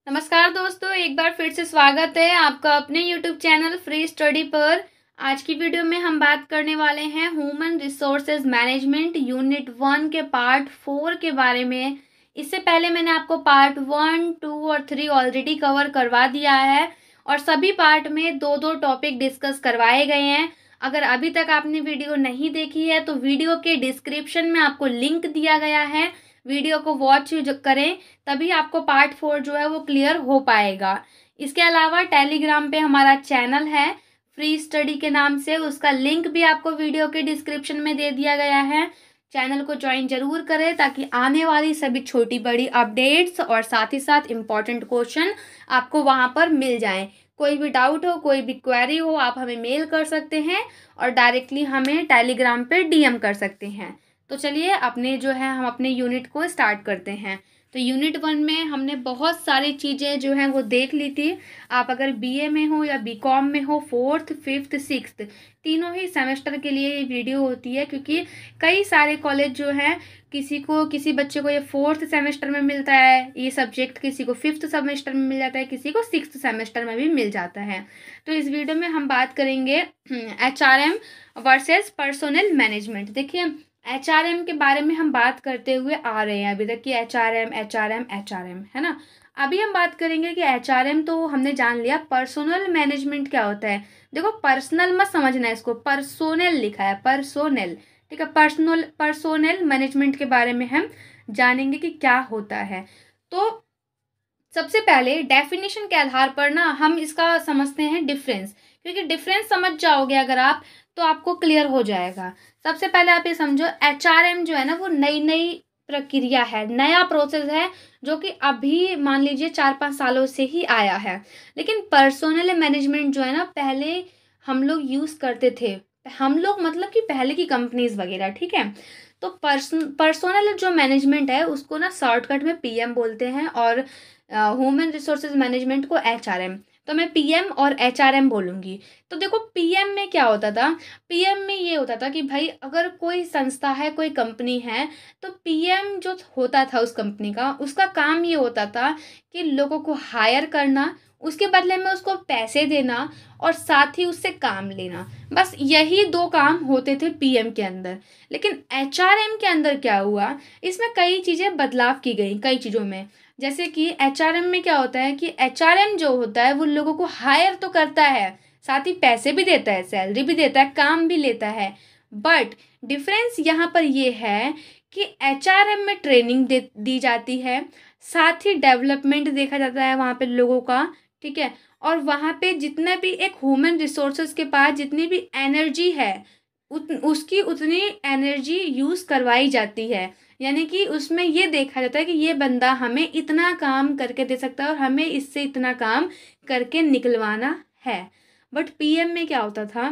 नमस्कार दोस्तों, एक बार फिर से स्वागत है आपका अपने YouTube चैनल फ्री स्टडी पर। आज की वीडियो में हम बात करने वाले हैं ह्यूमन रिसोर्सेज मैनेजमेंट यूनिट 1 के पार्ट 4 के बारे में। इससे पहले मैंने आपको पार्ट 1, 2 और 3 ऑलरेडी कवर करवा दिया है और सभी पार्ट में दो दो टॉपिक डिस्कस करवाए गए हैं। अगर अभी तक आपने वीडियो नहीं देखी है तो वीडियो के डिस्क्रिप्शन में आपको लिंक दिया गया है, वीडियो को वॉच करें, तभी आपको पार्ट 4 जो है वो क्लियर हो पाएगा। इसके अलावा टेलीग्राम पे हमारा चैनल है फ्री स्टडी के नाम से, उसका लिंक भी आपको वीडियो के डिस्क्रिप्शन में दे दिया गया है। चैनल को ज्वाइन जरूर करें ताकि आने वाली सभी छोटी बड़ी अपडेट्स और साथ ही साथ इम्पॉर्टेंट क्वेश्चन आपको वहाँ पर मिल जाएं। कोई भी डाउट हो, कोई भी क्वेरी हो, आप हमें मेल कर सकते हैं और डायरेक्टली हमें टेलीग्राम पे डीएम कर सकते हैं। तो चलिए हम अपने यूनिट को स्टार्ट करते हैं। तो यूनिट 1 में हमने बहुत सारी चीज़ें जो हैं वो देख ली थी। आप अगर बीए में हो या बीकॉम में हो, 4th, 5th, 6th तीनों ही सेमेस्टर के लिए ये वीडियो होती है, क्योंकि कई सारे कॉलेज जो हैं किसी बच्चे को ये 4th सेमेस्टर में मिलता है ये सब्जेक्ट, किसी को 5th सेमेस्टर में मिल जाता है, किसी को 6th सेमेस्टर में भी मिल जाता है। तो इस वीडियो में हम बात करेंगे HRM वर्सेस पर्सोनल मैनेजमेंट। देखिए, HRM के बारे में हम बात करते हुए आ रहे हैं अभी तक कि HRM है ना। अभी हम बात करेंगे कि HRM तो हमने जान लिया, पर्सोनल मैनेजमेंट क्या होता है। देखो, पर्सनल मत समझना, इसको पर्सोनल लिखा है, पर्सोनल, ठीक है। पर्सोनल मैनेजमेंट के बारे में हम जानेंगे कि क्या होता है। तो सबसे पहले डेफिनेशन के आधार पर ना हम इसका समझते हैं डिफरेंस, क्योंकि डिफरेंस समझ जाओगे अगर आप तो आपको क्लियर हो जाएगा। सबसे पहले आप ये समझो, HRM जो है ना वो नई प्रक्रिया है, नया प्रोसेस है जो कि अभी मान लीजिए 4-5 सालों से ही आया है। लेकिन पर्सोनल मैनेजमेंट जो है ना पहले हम लोग यूज़ करते थे, हम लोग मतलब कि पहले की कंपनीज वगैरह, ठीक है। तो पर्सोनल जो मैनेजमेंट है उसको ना शॉर्टकट में PM बोलते हैं और ह्यूमन रिसोर्सेज मैनेजमेंट को HRM। तो मैं PM और HRM बोलूँगी। तो देखो, PM में क्या होता था, PM में ये होता था कि भाई अगर कोई संस्था है, कोई कंपनी है, तो PM जो होता था उस कंपनी का, उसका काम ये होता था कि लोगों को हायर करना, उसके बदले में उसको पैसे देना और साथ ही उससे काम लेना। बस यही दो काम होते थे PM के अंदर। लेकिन HRM के अंदर क्या हुआ, इसमें कई चीज़ें बदलाव की गई कई चीज़ों में। जैसे कि HRM में क्या होता है कि HRM जो होता है वो लोगों को हायर तो करता है, साथ ही पैसे भी देता है, सैलरी भी देता है, काम भी लेता है। बट डिफरेंस यहाँ पर ये है कि HRM में ट्रेनिंग दी जाती है, साथ ही डेवलपमेंट देखा जाता है वहाँ पे लोगों का, ठीक है। और वहाँ पे जितना भी एक ह्यूमन रिसोर्सेज के पास जितनी भी एनर्जी है उसकी उतनी एनर्जी यूज़ करवाई जाती है। यानी कि उसमें ये देखा जाता है कि ये बंदा हमें इतना काम करके दे सकता है और हमें इससे इतना काम करके निकलवाना है। बट PM में क्या होता था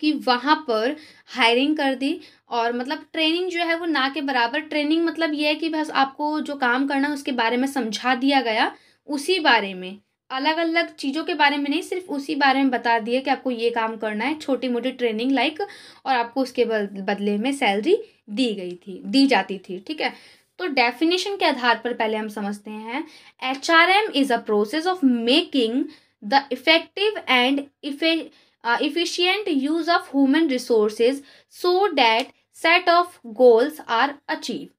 कि वहाँ पर हायरिंग कर दी और मतलब ट्रेनिंग जो है वो ना के बराबर, ट्रेनिंग मतलब ये है कि बस आपको जो काम करना है उसके बारे में समझा दिया गया, उसी बारे में, अलग अलग चीज़ों के बारे में नहीं, सिर्फ उसी बारे में बता दिए कि आपको ये काम करना है, छोटी मोटी ट्रेनिंग लाइक, और आपको उसके बदले में सैलरी दी जाती थी, ठीक है। तो डेफिनेशन के आधार पर पहले हम समझते हैं, HRM is a process of making the effective and efficient use of human resources so that set of goals are achieved।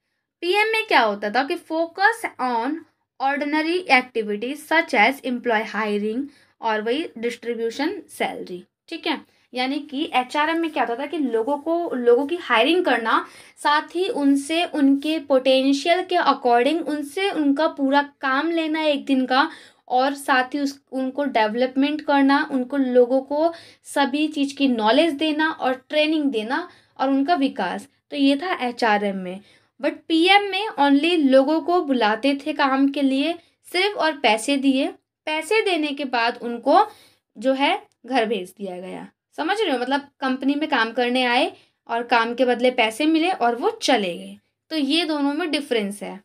PM में क्या होता था कि focus on ordinary activities such as employ hiring और वही डिस्ट्रीब्यूशन सैलरी, ठीक है। यानी कि HRM में क्या होता था कि लोगों की हायरिंग करना, साथ ही उनसे उनके पोटेंशियल के अकॉर्डिंग उनसे उनका पूरा काम लेना एक दिन का, और साथ ही उनको डेवलपमेंट करना, उनको लोगों को सभी चीज़ की नॉलेज देना और ट्रेनिंग देना और उनका विकास। तो ये था HRM में। बट PM में ओनली लोगों को बुलाते थे काम के लिए सिर्फ, और पैसे देने के बाद उनको जो है घर भेज दिया गया। समझ रहे हो, मतलब कंपनी में काम करने आए और काम के बदले पैसे मिले और वो चले गए। तो ये दोनों में डिफरेंस है।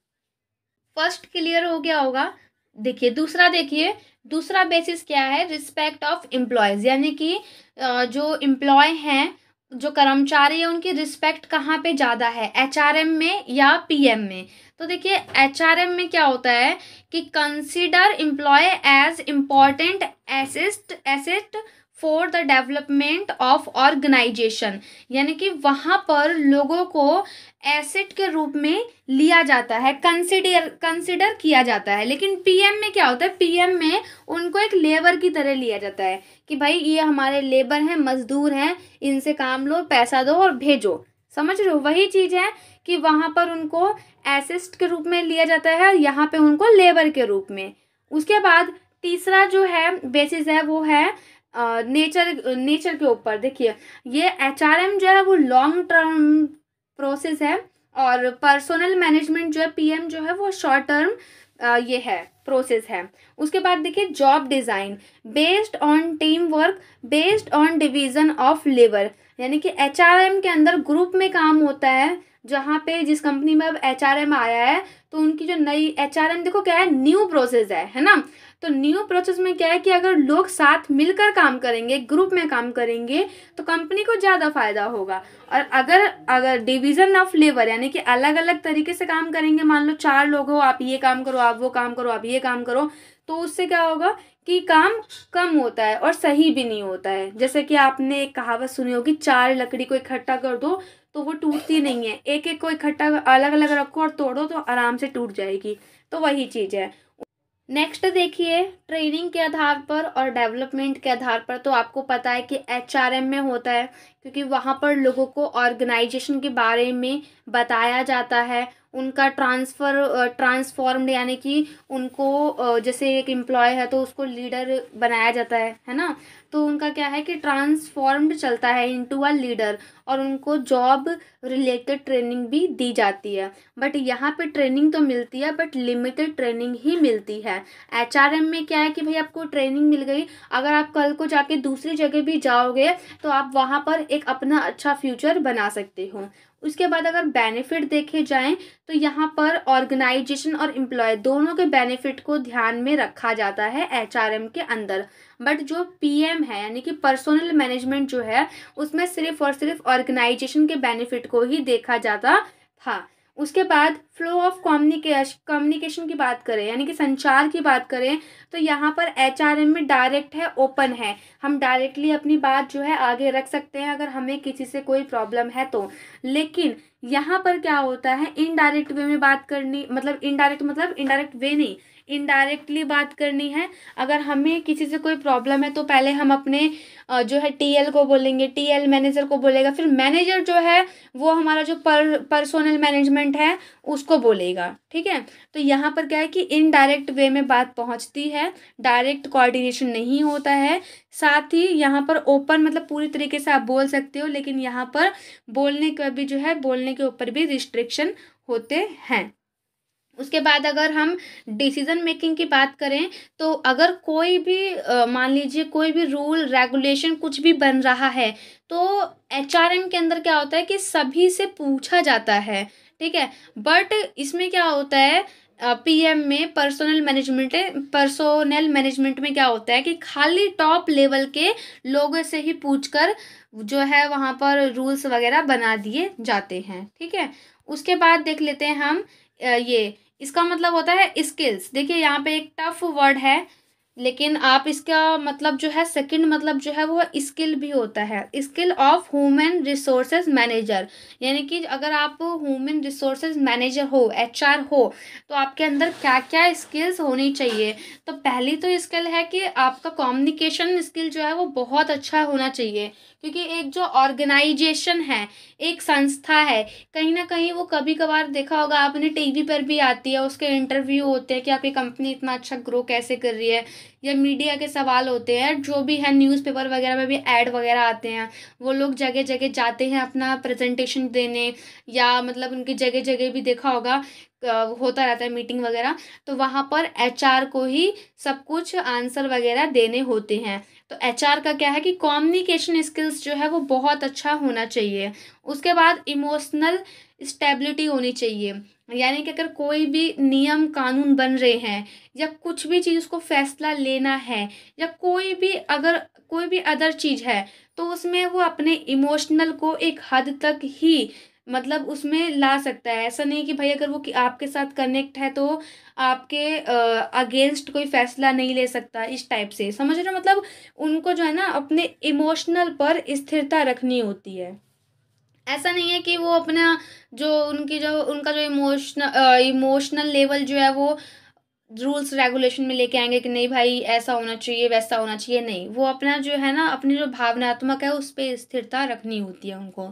फर्स्ट क्लियर हो गया होगा। देखिए दूसरा बेसिस क्या है, रिस्पेक्ट ऑफ एम्प्लॉयज़, यानी कि जो एम्प्लॉय हैं जो कर्मचारी है उनकी रिस्पेक्ट कहाँ पे ज़्यादा है, एचआरएम में या पीएम में? तो देखिए एचआरएम में क्या होता है कि consider employ as important asset for the development of organisation, यानी कि वहाँ पर लोगों को एसेट के रूप में लिया जाता है, कंसिडर किया जाता है। लेकिन पीएम में क्या होता है, पीएम में उनको एक लेबर की तरह लिया जाता है कि भाई ये हमारे लेबर हैं, मजदूर हैं, इनसे काम लो, पैसा दो और भेजो। समझ रहे हो? वही चीज़ है कि वहाँ पर उनको एसेट के रूप में लिया जाता है और यहाँ पे उनको लेबर के रूप में। उसके बाद तीसरा जो है बेसिस है वो है नेचर के ऊपर। देखिए ये एचआरएम जो है वो लॉन्ग टर्म प्रोसेस है और पर्सनल मैनेजमेंट जो है पीएम जो है वो शॉर्ट टर्म ये है प्रोसेस है। उसके बाद देखिए job design based on team work, based on division of labour, यानी कि एचआरएम के अंदर ग्रुप में काम होता है। जहाँ पे जिस कंपनी में अब एचआरएम आया है तो उनकी जो नई एचआरएम देखो क्या है, न्यू प्रोसेस है ना। तो न्यू प्रोसेस में क्या है कि अगर लोग साथ मिलकर काम करेंगे, ग्रुप में काम करेंगे तो कंपनी को ज़्यादा फायदा होगा। और अगर डिवीज़न ऑफ लेबर यानी कि अलग अलग तरीके से काम करेंगे, मान लो 4 लोग हो, आप ये काम करो, आप वो काम करो, आप ये काम करो, तो उससे क्या होगा कि काम कम होता है और सही भी नहीं होता है। जैसे कि आपने एक कहावत सुनी होगी, 4 लकड़ी को इकट्ठा कर दो तो वो टूटती नहीं है, एक एक को इकट्ठा अलग अलग रखो और तोड़ो तो आराम से टूट जाएगी। तो वही चीज़ है। नेक्स्ट देखिए ट्रेनिंग के आधार पर और डेवलपमेंट के आधार पर, तो आपको पता है कि एचआरएम में होता है क्योंकि वहाँ पर लोगों को ऑर्गेनाइजेशन के बारे में बताया जाता है, उनका ट्रांसफॉर्म्ड यानी कि उनको जैसे एक एम्प्लॉय है तो उसको लीडर बनाया जाता है ना। तो उनका क्या है कि ट्रांसफॉर्म्ड चलता है इनटू अ लीडर और उनको जॉब रिलेटेड ट्रेनिंग भी दी जाती है। बट यहाँ पे ट्रेनिंग तो मिलती है बट लिमिटेड ट्रेनिंग ही मिलती है। एचआरएम में क्या है कि भाई आपको ट्रेनिंग मिल गई, अगर आप कल को जाके दूसरी जगह भी जाओगे तो आप वहाँ पर एक अपना अच्छा फ्यूचर बना सकते हो। उसके बाद अगर बेनिफिट देखे जाएं तो यहाँ पर ऑर्गेनाइजेशन और एम्प्लॉय दोनों के बेनिफिट को ध्यान में रखा जाता है एचआरएम के अंदर। बट जो पीएम है यानी कि पर्सनल मैनेजमेंट जो है उसमें सिर्फ और सिर्फ ऑर्गेनाइजेशन के बेनिफिट को ही देखा जाता था। उसके बाद फ्लो ऑफ कम्युनिकेशन की बात करें यानी कि संचार की बात करें तो यहाँ पर एचआरएम में डायरेक्ट है, ओपन है, हम डायरेक्टली अपनी बात जो है आगे रख सकते हैं अगर हमें किसी से कोई प्रॉब्लम है तो। लेकिन यहाँ पर क्या होता है, इनडायरेक्ट वे में बात करनी, मतलब इनडायरेक्ट वे नहीं, इनडायरेक्टली बात करनी है। अगर हमें किसी से कोई प्रॉब्लम है तो पहले हम अपने जो है टीएल को बोलेंगे, टीएल मैनेजर को बोलेगा, फिर मैनेजर जो है वो हमारा जो पर्सनल मैनेजमेंट है उसको बोलेगा। ठीक है, तो यहाँ पर क्या है कि इनडायरेक्ट वे में बात पहुँचती है, डायरेक्ट कोऑर्डिनेशन नहीं होता है। साथ ही यहाँ पर ओपन मतलब पूरी तरीके से आप बोल सकते हो, लेकिन यहाँ पर बोलने का भी जो है, बोलने के ऊपर भी रिस्ट्रिक्शन होते हैं। उसके बाद अगर हम डिसीजन मेकिंग की बात करें तो अगर कोई भी मान लीजिए कोई भी रूल रेगुलेशन कुछ भी बन रहा है तो एचआरएम के अंदर क्या होता है कि सभी से पूछा जाता है। ठीक है, बट इसमें क्या होता है पीएम में पर्सोनल मैनेजमेंट में क्या होता है कि खाली टॉप लेवल के लोगों से ही पूछकर जो है वहाँ पर रूल्स वगैरह बना दिए जाते हैं। ठीक है, उसके बाद देख लेते हैं हम ये इसका मतलब होता है स्किल्स। देखिए यहाँ पे एक टफ वर्ड है लेकिन आप इसका मतलब जो है सेकंड मतलब जो है वो स्किल भी होता है, skill of human resources manager. यानी कि अगर आप ह्यूमन रिसोर्सेज मैनेजर हो, एचआर हो, तो आपके अंदर क्या क्या स्किल्स होनी चाहिए। तो पहली तो स्किल है कि आपका कम्युनिकेशन स्किल जो है वो बहुत अच्छा होना चाहिए, क्योंकि एक जो ऑर्गेनाइजेशन है, एक संस्था है, कहीं ना कहीं वो कभी कभार देखा होगा आपने टीवी पर भी आती है, उसके इंटरव्यू होते हैं कि आपकी कंपनी इतना अच्छा ग्रो कैसे कर रही है, या मीडिया के सवाल होते हैं, जो भी है न्यूज़पेपर वगैरह में भी ऐड वगैरह आते हैं, वो लोग जगह जगह जाते हैं अपना प्रेजेंटेशन देने, या मतलब उनकी जगह जगह भी देखा होगा होता रहता है मीटिंग वगैरह, तो वहाँ पर एचआर को ही सब कुछ आंसर वगैरह देने होते हैं। तो एचआर का क्या है कि कम्युनिकेशन स्किल्स जो है वो बहुत अच्छा होना चाहिए। उसके बाद इमोशनल स्टेबिलिटी होनी चाहिए, यानी कि अगर कोई भी नियम कानून बन रहे हैं या कुछ भी चीज़ को फैसला लेना है या कोई भी अदर चीज़ है, तो उसमें वो अपने इमोशनल को एक हद तक ही मतलब उसमें ला सकता है। ऐसा नहीं कि भाई अगर वो कि आपके साथ कनेक्ट है तो आपके अगेंस्ट कोई फैसला नहीं ले सकता, इस टाइप से समझ रहे हो। मतलब उनको जो है ना अपने इमोशनल पर स्थिरता रखनी होती है। ऐसा नहीं है कि वो अपना जो उनका जो इमोशनल लेवल जो है वो रूल्स रेगुलेशन में लेके आएंगे कि नहीं भाई ऐसा होना चाहिए वैसा होना चाहिए, नहीं, वो अपना जो है ना अपनी जो भावनात्मक है उस पर स्थिरता रखनी होती है उनको।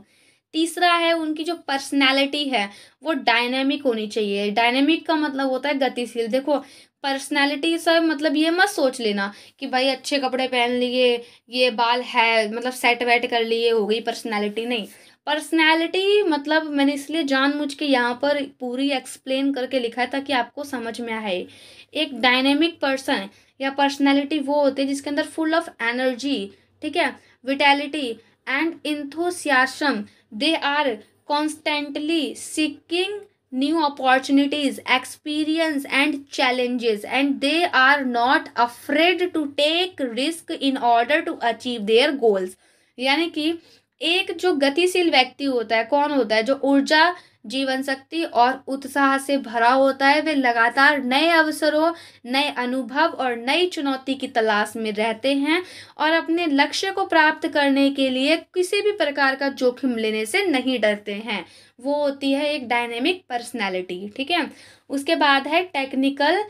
तीसरा है उनकी जो पर्सनैलिटी है वो डायनेमिक होनी चाहिए। डायनेमिक का मतलब होता है गतिशील। देखो पर्सनैलिटी से मतलब ये मत सोच लेना कि भाई अच्छे कपड़े पहन लिए, ये बाल है मतलब सेट वेट कर लिए हो गई पर्सनैलिटी, नहीं। पर्सनैलिटी मतलब मैंने इसलिए जानबूझ के यहाँ पर पूरी एक्सप्लेन करके लिखा है ताकि आपको समझ में आए। एक डायनेमिक पर्सन या पर्सनैलिटी वो होते हैं जिसके अंदर फुल ऑफ एनर्जी, ठीक है, vitality and enthusiasm. They are constantly seeking new opportunities, experience and challenges, and they are not afraid to take risk in order to achieve their goals। यानी कि एक जो गतिशील व्यक्ति होता है कौन होता है, जो ऊर्जा, जीवन शक्ति और उत्साह से भरा होता है। वे लगातार नए अवसरों, नए अनुभव और नई चुनौती की तलाश में रहते हैं और अपने लक्ष्य को प्राप्त करने के लिए किसी भी प्रकार का जोखिम लेने से नहीं डरते हैं। वो होती है एक डायनेमिक पर्सनैलिटी, ठीक है। उसके बाद है टेक्निकल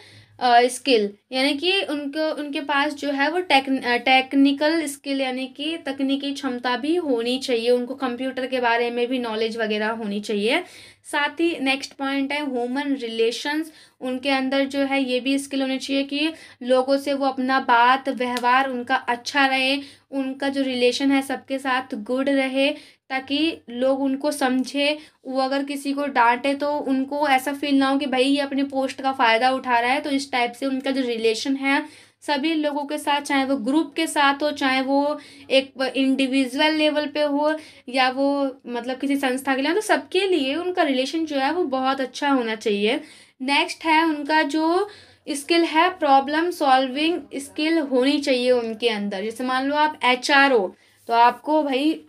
स्किल, यानी कि उनके पास जो है वो टेक्निकल स्किल यानी कि तकनीकी क्षमता भी होनी चाहिए। उनको कंप्यूटर के बारे में भी नॉलेज वगैरह होनी चाहिए। साथ ही नेक्स्ट पॉइंट है ह्यूमन रिलेशंस। उनके अंदर जो है ये भी स्किल होनी चाहिए कि लोगों से वो अपना बात व्यवहार उनका अच्छा रहे, उनका जो रिलेशन है सबके साथ गुड रहे ताकि लोग उनको समझे। वो अगर किसी को डांटे तो उनको ऐसा फील ना हो कि भाई ये अपने पोस्ट का फ़ायदा उठा रहा है। तो इस टाइप से उनका जो रिलेशन है सभी लोगों के साथ, चाहे वो ग्रुप के साथ हो, चाहे वो एक इंडिविजुअल लेवल पे हो या वो मतलब किसी संस्था के लिए, तो सबके लिए उनका रिलेशन जो है वो बहुत अच्छा होना चाहिए। नेक्स्ट है उनका जो स्किल है प्रॉब्लम सॉल्विंग स्किल होनी चाहिए उनके अंदर। जैसे मान लो आप एचआर हो तो आपको भाई,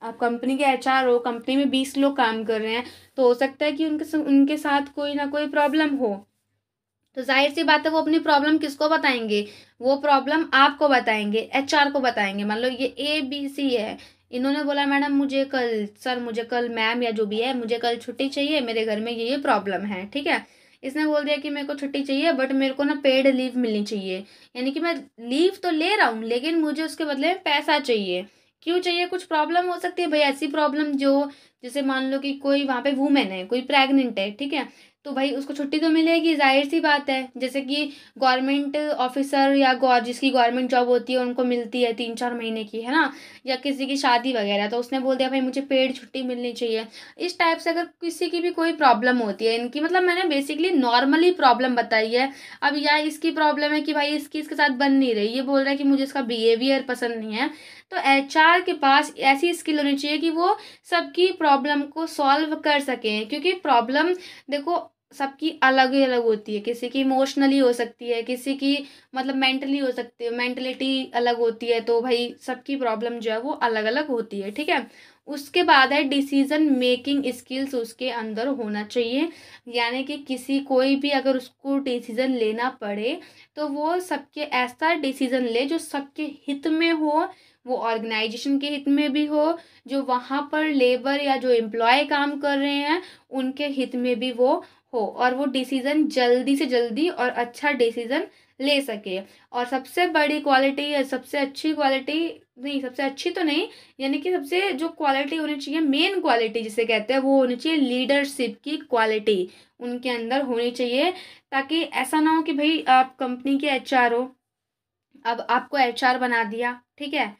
आप कंपनी के एचआर हो, कंपनी में 20 लोग काम कर रहे हैं, तो हो सकता है कि उनके साथ कोई ना कोई प्रॉब्लम हो, तो जाहिर सी बात है वो अपनी प्रॉब्लम किसको बताएंगे, वो प्रॉब्लम आपको बताएंगे, एचआर को बताएंगे। मान लो ये ABC है, इन्होंने बोला मैडम मुझे कल, सर मुझे कल, मैम या जो भी है मुझे कल छुट्टी चाहिए, मेरे घर में ये प्रॉब्लम है, ठीक है। इसने बोल दिया कि मेरे को छुट्टी चाहिए बट मेरे को ना पेड लीव मिलनी चाहिए, यानी कि मैं लीव तो ले रहा हूँ लेकिन मुझे उसके बदले में पैसा चाहिए। क्यों चाहिए, कुछ प्रॉब्लम हो सकती है भाई, ऐसी प्रॉब्लम जो जैसे मान लो कि कोई वहाँ पे वुमेन है, कोई प्रेग्नेंट है, ठीक है, तो भाई उसको छुट्टी तो मिलेगी, जाहिर सी बात है। जैसे कि गवर्नमेंट ऑफिसर या जिसकी गवर्नमेंट जॉब होती है उनको मिलती है 3-4 महीने की, है ना, या किसी की शादी वगैरह, तो उसने बोल दिया भाई मुझे पेड छुट्टी मिलनी चाहिए। इस टाइप से अगर किसी की भी कोई प्रॉब्लम होती है, इनकी मतलब मैंने बेसिकली नॉर्मली प्रॉब्लम बताई है। अब या इसकी प्रॉब्लम है कि भाई इसके साथ बन नहीं रही, ये बोल रहा है कि मुझे इसका बिहेवियर पसंद नहीं है, तो एचआर के पास ऐसी स्किल होनी चाहिए कि वो सबकी प्रॉब्लम को सॉल्व कर सकें। क्योंकि प्रॉब्लम देखो सबकी अलग ही अलग होती है, किसी की इमोशनली हो सकती है, किसी की मतलब मेंटली हो सकती है, मेंटलिटी अलग होती है, तो भाई सबकी प्रॉब्लम जो है वो अलग अलग होती है, ठीक है। उसके बाद है डिसीजन मेकिंग स्किल्स उसके अंदर होना चाहिए, यानी कि किसी कोई भी अगर उसको डिसीजन लेना पड़े तो वो सबके ऐसा डिसीजन ले जो सबके हित में हो, वो ऑर्गेनाइजेशन के हित में भी हो, जो वहाँ पर लेबर या जो एम्प्लॉय काम कर रहे हैं उनके हित में भी वो हो, और वो डिसीजन जल्दी से जल्दी और अच्छा डिसीजन ले सके। और सबसे बड़ी क्वालिटी या सबसे अच्छी क्वालिटी, नहीं सबसे अच्छी तो नहीं, यानी कि सबसे जो क्वालिटी होनी चाहिए, मेन क्वालिटी जिसे कहते हैं, वो होनी चाहिए लीडरशिप की क्वालिटी उनके अंदर होनी चाहिए। ताकि ऐसा ना हो कि भाई आप कंपनी के एचआर हो, अब आपको एचआर बना दिया, ठीक है,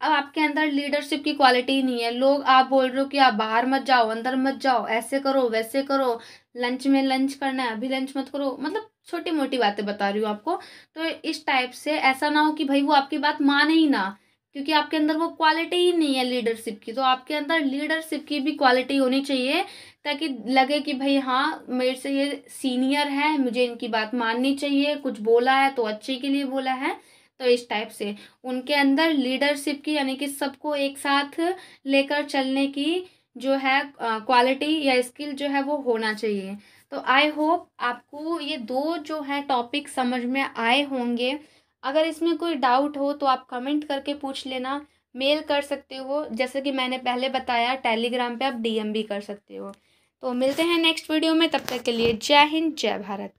अब आपके अंदर लीडरशिप की क्वालिटी नहीं है, लोग आप बोल रहे हो कि आप बाहर मत जाओ, अंदर मत जाओ, ऐसे करो वैसे करो, लंच में लंच करना है, अभी लंच मत करो, मतलब छोटी मोटी बातें बता रही हूँ आपको। तो इस टाइप से ऐसा ना हो कि भाई वो आपकी बात माने ही ना, क्योंकि आपके अंदर वो क्वालिटी ही नहीं है लीडरशिप की। तो आपके अंदर लीडरशिप की भी क्वालिटी होनी चाहिए, ताकि लगे कि भाई हाँ मेरे से ये सीनियर है, मुझे इनकी बात माननी चाहिए, कुछ बोला है तो अच्छे के लिए बोला है। तो इस टाइप से उनके अंदर लीडरशिप की, यानी कि सबको एक साथ लेकर चलने की जो है क्वालिटी या स्किल जो है वो होना चाहिए। तो आई होप आपको ये दो जो है टॉपिक समझ में आए होंगे। अगर इसमें कोई डाउट हो तो आप कमेंट करके पूछ लेना, मेल कर सकते हो, जैसे कि मैंने पहले बताया टेलीग्राम पे आप डीएम भी कर सकते हो। तो मिलते हैं नेक्स्ट वीडियो में, तब तक के लिए जय हिंद जय भारत।